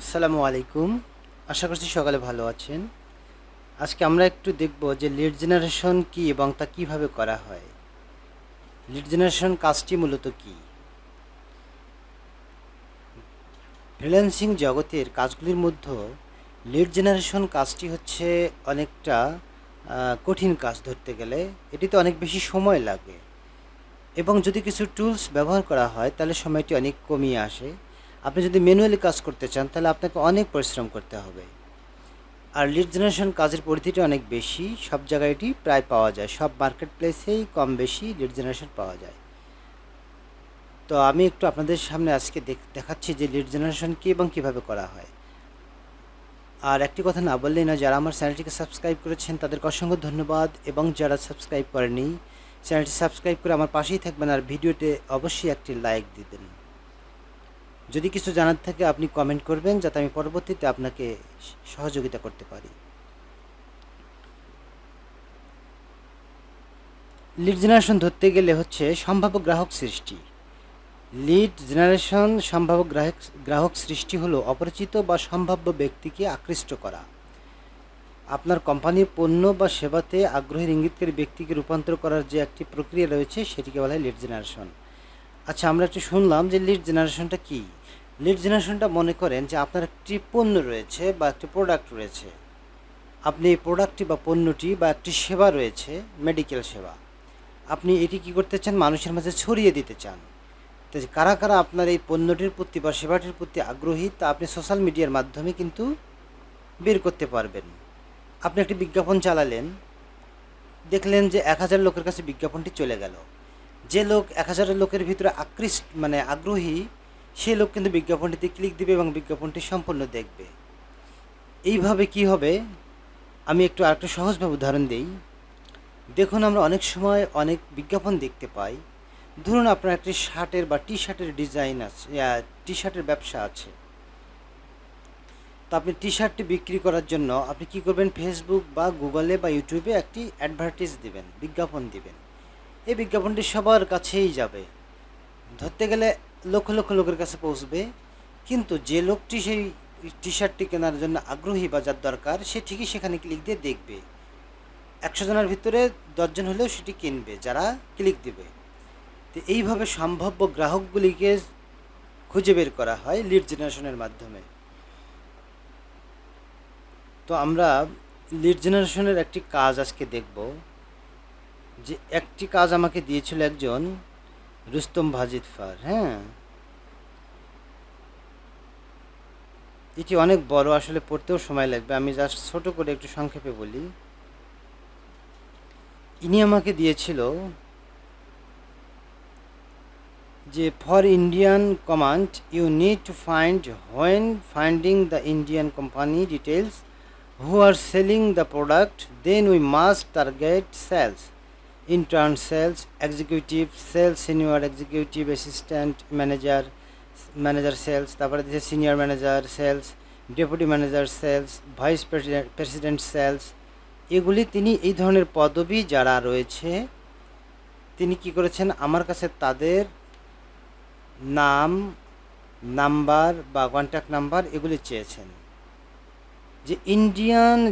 আসসালামু আলাইকুম। আশা করছি সকালে ভালো আছেন। আজকে আমরা একটু দেখব যে লিড জেনারেশন কি এবং তা কিভাবে করা হয়। লিড জেনারেশন কাজটি মূলত কি? ফ্রিল্যান্সিং জগতের কাজগুলির মধ্যে লিড জেনারেশন কাজটি হচ্ছে অনেকটা কঠিন কাজ ধরতে গেলে। এটিতে অনেক বেশি সময় লাগে এবং যদি কিছু টুলস ব্যবহার করা হয় তাহলে সময়টি অনেক কমিয়ে আসে। আপনি যদি ম্যানুয়ালি কাজ করতে চান তাহলে আপনাকে অনেক পরিশ্রম করতে হবে। আর লিড জেনারেশন কাজের পরিধিটা অনেক বেশি, সব জায়গায় এটি প্রায় পাওয়া যায়, সব মার্কেট প্লেসেই কম বেশি লিড জেনারেশন পাওয়া যায়। তো আমি একটু আপনাদের সামনে আজকে দেখাচ্ছি যে লিড জেনারেশন কী এবং কীভাবে করা হয়। আর একটি কথা না বললেই না, যারা আমার চ্যানেলটিকে সাবস্ক্রাইব করেছেন তাদেরকে অসংখ্য ধন্যবাদ, এবং যারা সাবস্ক্রাইব করেনি চ্যানেলটি সাবস্ক্রাইব করে আমার পাশেই থাকবেন, আর ভিডিওতে অবশ্যই একটি লাইক দিবেন। যদি কিছু জানার থাকে আপনি কমেন্ট করবেন, যাতে আমি পরবর্তীতে আপনাকে সহযোগিতা করতে পারি। লিড জেনারেশন ধরতে গেলে হচ্ছে সম্ভাব্য গ্রাহক সৃষ্টি। লিড জেনারেশন সম্ভাব্য গ্রাহক সৃষ্টি হলো অপরিচিত বা সম্ভাব্য ব্যক্তিকে আকৃষ্ট করা। আপনার কোম্পানির পণ্য বা সেবাতে আগ্রহের ইঙ্গিতকারী ব্যক্তিকে রূপান্তর করার যে একটি প্রক্রিয়া রয়েছে সেটিকে বলা হয় লিড জেনারেশন। আচ্ছা, আমরা একটু শুনলাম যে লিড জেনারেশনটা কী। লিড জেনারেশনটা মনে করেন যে আপনার একটি পণ্য রয়েছে বা একটি প্রোডাক্ট রয়েছে। আপনি এই প্রোডাক্টটি বা পণ্যটি বা একটি সেবা রয়েছে, মেডিকেল সেবা, আপনি এটি কী করতে চান? মানুষের মাঝে ছড়িয়ে দিতে চান। তো কারা কারা আপনার এই পণ্যটির প্রতি বা সেবাটির প্রতি আগ্রহী তা আপনি সোশ্যাল মিডিয়ার মাধ্যমে কিন্তু বের করতে পারবেন। আপনি একটি বিজ্ঞাপন চালালেন, দেখলেন যে 1000 লোকের কাছে বিজ্ঞাপনটি চলে গেল। যে লোক 1000 লোকের ভিতরে আগ্রহী, সে লোক কিন্তু বিজ্ঞাপনটিতে ক্লিক দিবে এবং বিজ্ঞাপনটি সম্পূর্ণ দেখবে। এইভাবে কি হবে, আমি একটু আরেকটু সহজভাবে উদাহরণ দিই। দেখুন, আমরা অনেক সময় অনেক বিজ্ঞাপন দেখতে পাই। ধরুন আপনার একটি শার্টের বা টি শার্টের ডিজাইন আছে, টি শার্টের ব্যবসা আছে। তো আপনি টি শার্টটি বিক্রি করার জন্য আপনি কি করবেন? ফেসবুক বা গুগলে বা ইউটিউবে একটি অ্যাডভার্টাইজ দিবেন, বিজ্ঞাপন দিবেন। এই বিজ্ঞাপনটি সবার কাছেই যাবে, ধরতে গেলে লক্ষ লক্ষ লোকের কাছে পৌঁছবে। কিন্তু যে লোকটি সেই টি শার্টটি কেনার জন্য আগ্রহী বা যার দরকার, সে ঠিকই সেখানে ক্লিক দিয়ে দেখবে। 100 জনের ভিতরে 10 জন হলেও সেটি কিনবে, যারা ক্লিক দিবে। তো এইভাবে সম্ভাব্য গ্রাহকগুলিকে খুঁজে বের করা হয় লিড জেনারেশনের মাধ্যমে। তো আমরা লিড জেনারেশনের একটি কাজ আজকে দেখব। যে একটি কাজ আমাকে দিয়েছিল একজন রুস্তম ভাজিদফার। হ্যাঁ, এটি অনেক বড়, আসলে পড়তেও সময় লাগবে, আমি জাস্ট ছোট করে একটু সংক্ষেপে বলি। ইনি আমাকে দিয়েছিল যে for Indian command you need to find when finding the Indian company details who are selling the product, then we must target sales, intern sales, executive sales, senior executive assistant manager, manager sales, তারপরে দিচ্ছে senior manager sales, deputy manager sales, vice president sales. এগুলি তিনি, এই ধরনের পদবি যারা রয়েছে, তিনি কি করেছেন? আমার কাছে তাদের নাম, নাম্বার বা কন্ট্যাক্ট নাম্বার এগুলি চেয়েছেন। যে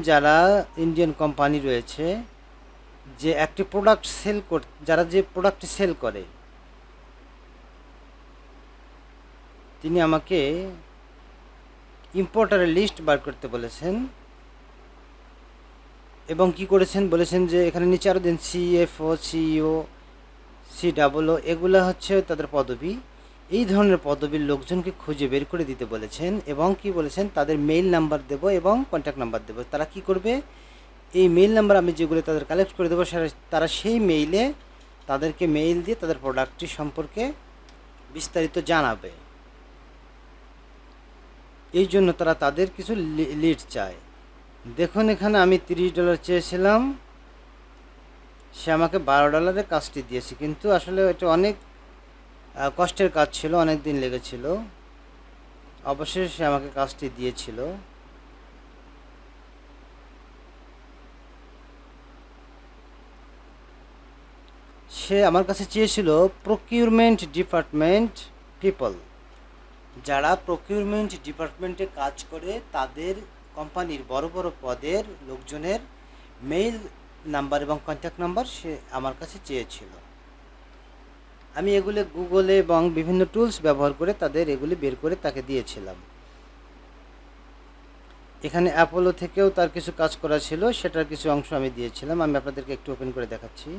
যারা ইন্ডিয়ান কোম্পানি রয়েছে, যে একটি প্রোডাক্ট যারা যে প্রোডাক্টটি সেল করে, তিনি আমাকে ইম্পোর্টারের লিস্ট বার করতে বলেছেন। এবং কি করেছেন? বলেছেন যে এখানে নিচে আরও দিন CFO, CEO, COO, এগুলো হচ্ছে তাদের পদবি। এই ধরনের পদবীর লোকজনকে খুঁজে বের করে দিতে বলেছেন, এবং কি বলেছেন? তাদের মেইল নাম্বার দেব এবং কন্ট্যাক্ট নাম্বার দেব। তারা কি করবে? এই মেইল নাম্বার আমি যেগুলো তাদের কালেক্ট করে দেবো, তারা সেই মেইলে তাদেরকে মেইল দিয়ে তাদের প্রোডাক্টটি সম্পর্কে বিস্তারিত জানাবে। এই জন্য তারা তাদের কিছু লিড চায়। দেখুন, এখানে আমি $30 চেয়েছিলাম, সে আমাকে $12 কাজটি দিয়েছে। কিন্তু আসলে এটা অনেক কষ্টের কাজ ছিল, অনেক দিন লেগেছিল। অবশেষে সে আমাকে কাজটি দিয়েছিল। সে আমার কাছে চেয়েছিল প্রকিউরমেন্ট ডিপার্টমেন্ট পিপল, যারা প্রকিউরমেন্ট ডিপার্টমেন্টে কাজ করে তাদের কোম্পানির বড় বড় পদের লোকজনের মেইল নাম্বার এবং কন্ট্যাক্ট নাম্বার সে আমার কাছে চেয়েছিল। আমি এগুলি গুগলে এবং বিভিন্ন টুলস ব্যবহার করে তাদের এগুলি বের করে তাকে দিয়েছিলাম। এখানে অ্যাপোলো থেকেও তার কিছু কাজ করা ছিল, সেটার কিছু অংশ আমি দিয়েছিলাম। আমি আপনাদেরকে একটু ওপেন করে দেখাচ্ছি।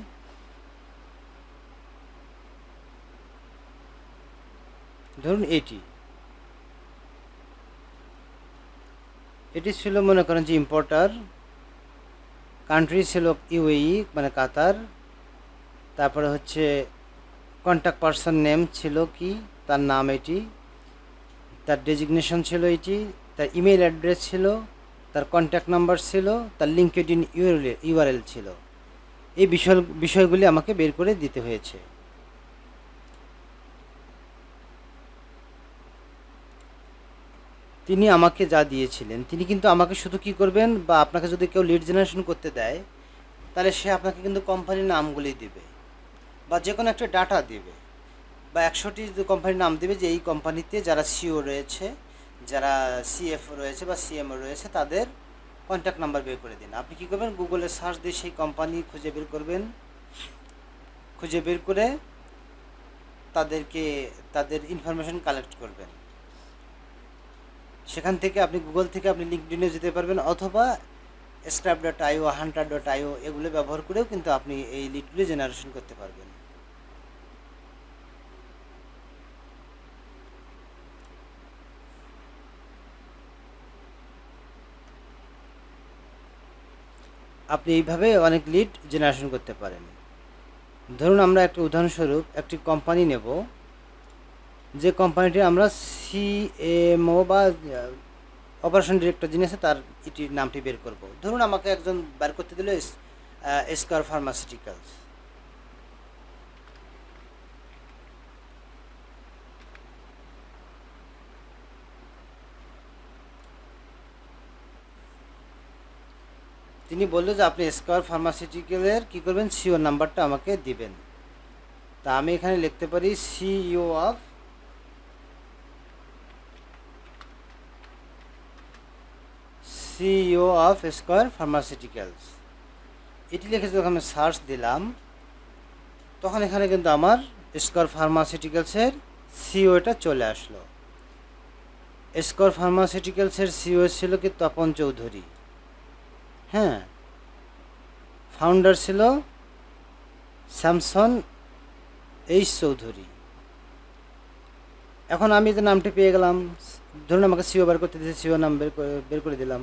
ধরুন এটি ছিল মনে করেন যে ইম্পোর্টার, কান্ট্রি ছিল ইউএই মানে কাতার, তারপরে হচ্ছে কন্ট্যাক্ট পারসন নেম ছিল কি, তার নাম এটি, তার ডেজিগনেশন ছিল এটি, তার ইমেল অ্যাড্রেস ছিল, তার কন্ট্যাক্ট নাম্বার ছিল, তার লিঙ্কডইন ইউআরএল ছিল। এই বিষয়গুলি আমাকে বের করে দিতে হয়েছে। তিনি আমাকে যা দিয়েছিলেন, তিনি কিন্তু আমাকে শুধু কি করবেন, বা আপনাকে যদি কেউ লিড জেনারেশন করতে দেয় তাহলে সে আপনাকে কিন্তু কোম্পানির নামগুলি দিবে বা যে কোনো একটা ডাটা দিবে, বা 100টি কোম্পানির নাম দিবে যে এই কোম্পানিতে যারা সিও রয়েছে, যারা সিএফও রয়েছে বা সিএমও রয়েছে তাদের কন্ট্যাক্ট নাম্বার বের করে দিন। আপনি কী করবেন, গুগলে সার্চ দিয়ে সেই কোম্পানি খুঁজে বের করবেন, খুঁজে বের করে তাদের ইনফরমেশন কালেক্ট করবেন। সেখান থেকে আপনি গুগল থেকে আপনি লিঙ্কডইনে যেতে পারবেন, অথবা স্ক্রাইব.io, হান্টার.io এগুলো ব্যবহার করেও কিন্তু আপনি এই লিডগুলি জেনারেশন করতে পারবেন। আপনি এইভাবে অনেক লিড জেনারেশন করতে পারেন। ধরুন আমরা একটা উদাহরণস্বরূপ একটি কোম্পানি নেব, যে কোম্পানিটি আমরা সিএমও বা অপারেশন ডিরেক্টর যিনি আছে তার এটির নামটি বের করব। ধরুন আমাকে একজন বের করতে দিল স্কয়ার ফার্মাসিউটিক্যালস। তিনি বললো যে আপনি স্কয়ার ফার্মাসিউটিক্যালের কী করবেন, সিও নাম্বারটা আমাকে দিবেন। তা আমি এখানে লিখতে পারি সিইও অফ স্কয়ার ফার্মাসিউটিক্যালস। এটি লিখে যখন আমি সার্চ দিলাম তখন এখানে কিন্তু আমার স্কয়ার ফার্মাসিউটিক্যালসের সিইওটা চলে আসলো। স্কয়ার ফার্মাসিউটিক্যালসের সিইও ছিল কি তপন চৌধুরী, হ্যাঁ। ফাউন্ডার ছিল স্যামসন চৌধুরী। এখন আমি যে নামটি পেয়ে গেলাম, ধরুন আমাকে সিও বের করতে দিয়েছে, সিও নাম বের করে দিলাম।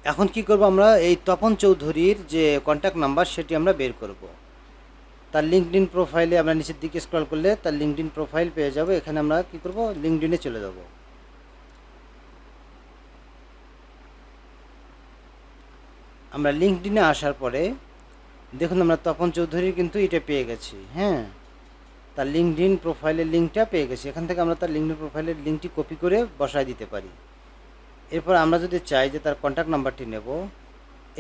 এখন কি করব, আমরা এই তপন চৌধুরীর যে কন্ট্যাক্ট নাম্বার সেটি আমরা বের করব। তার লিঙ্কডইন প্রোফাইলে আমরা নিচের দিকে স্ক্রল করলে তার লিঙ্কডইন প্রোফাইল পেয়ে যাব। এখানে আমরা কি করব, লিঙ্কডইনে চলে যাব। আমরা লিঙ্কডইনে আসার পরে দেখুন আমরা তপন চৌধুরীর কিন্তু এটা পেয়ে গেছি, হ্যাঁ। তার লিঙ্কডইন প্রোফাইলের লিঙ্কটা পেয়ে গেছি। এখান থেকে আমরা তার লিঙ্কডইন প্রোফাইলের লিঙ্কটি কপি করে বসায় দিতে পারি। এরপর আমরা যদি চাই যে তার কন্ট্যাক্ট নাম্বারটি নেব,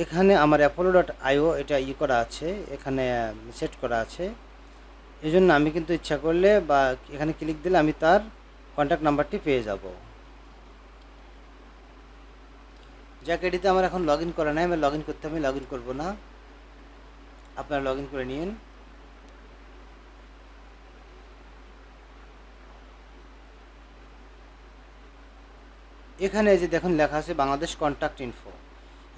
এখানে আমার apollo.io এটা করা আছে, এখানে সেট করা আছে। এই জন্য আমি কিন্তু ইচ্ছা করলে বা এখানে ক্লিক দিলে আমি তার কন্ট্যাক্ট নাম্বারটি পেয়ে যাব। যাক, এটিতে আমার এখন লগ ইন করা নাই, আমি লগ ইন করতে আমি লগ ইন করবো না, আপনারা লগ ইন করে নিন। এখানে যে দেখুন লেখা আছে বাংলাদেশ কন্ট্যাক্ট ইনফো,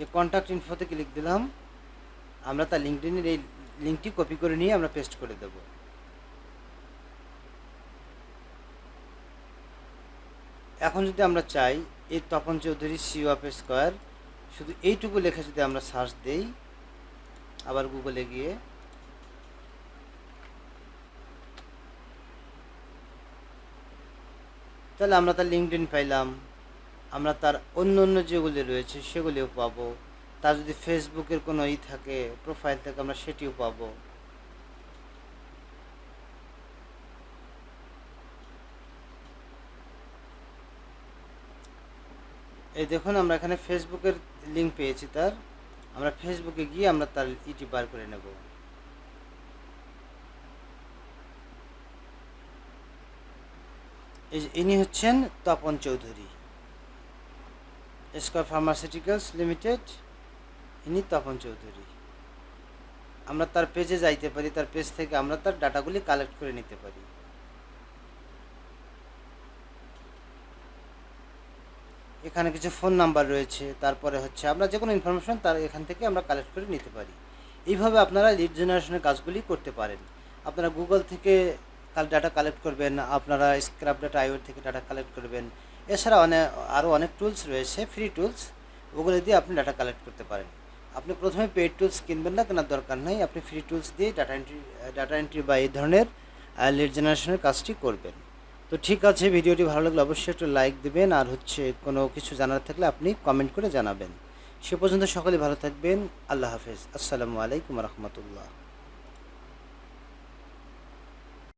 এই কন্ট্যাক্ট ইনফোতে ক্লিক দিলাম। আমরা তার লিঙ্কডইনের এই লিঙ্কটি কপি করে নিয়ে আমরা পেস্ট করে দেব। এখন যদি আমরা চাই এই Tapan Chowdhury CEO of square, শুধু এইটুকু লেখা যদি আমরা সার্চ দেই আবার গুগলে গিয়ে, তাহলে আমরা তার লিঙ্কডইন পাইলাম, আমরা তার অন্য অন্য যেগুলি রয়েছে সেগুলিও পাবো। তার যদি ফেসবুকের কোনো থাকে প্রোফাইল থাকে আমরা সেটিও পাবো। এই দেখুন আমরা এখানে ফেসবুকের লিঙ্ক পেয়েছি তার, আমরা ফেসবুকে গিয়ে আমরা তার বার করে নেব। ইনি হচ্ছেন Tapan Chowdhury, square pharmaceuticals limited. ইনি তপন চৌধুরী। আমরা তার পেজে যাইতে পারি, তার পেজ থেকে আমরা তার ডাটাগুলি কালেক্ট করে নিতে পারি। এখানে কিছু ফোন নাম্বার রয়েছে, তারপরে হচ্ছে আমরা যে কোনো ইনফরমেশন তার এখান থেকে আমরা কালেক্ট করে নিতে পারি। এইভাবে আপনারা লিড জেনারেশনের কাজগুলি করতে পারেন। আপনারা গুগল থেকে ডাটা কালেক্ট করবেন, আপনারা স্ক্র্যাপ ডাটা আইওর থেকে ডাটা কালেক্ট করবেন। এছাড়া আরও অনেক টুলস রয়েছে, ফ্রি টুলস, ওগুলো দিয়ে আপনি ডাটা কালেক্ট করতে পারেন। আপনি প্রথমে পেইড টুলস কিনবেন না, কেনার দরকার নেই। আপনি ফ্রি টুলস দিয়ে ডাটা এন্ট্রি বা এই ধরনের লিড জেনারেশনের কাজটি করবেন। তো ঠিক আছে, ভিডিওটি ভালো লাগলে অবশ্যই একটু লাইক দেবেন, আর হচ্ছে কোনো কিছু জানার থাকলে আপনি কমেন্ট করে জানাবেন। সে পর্যন্ত সকলে ভালো থাকবেন। আল্লাহ হাফেজ। আসসালামু আলাইকুম রহমতুল্লাহ।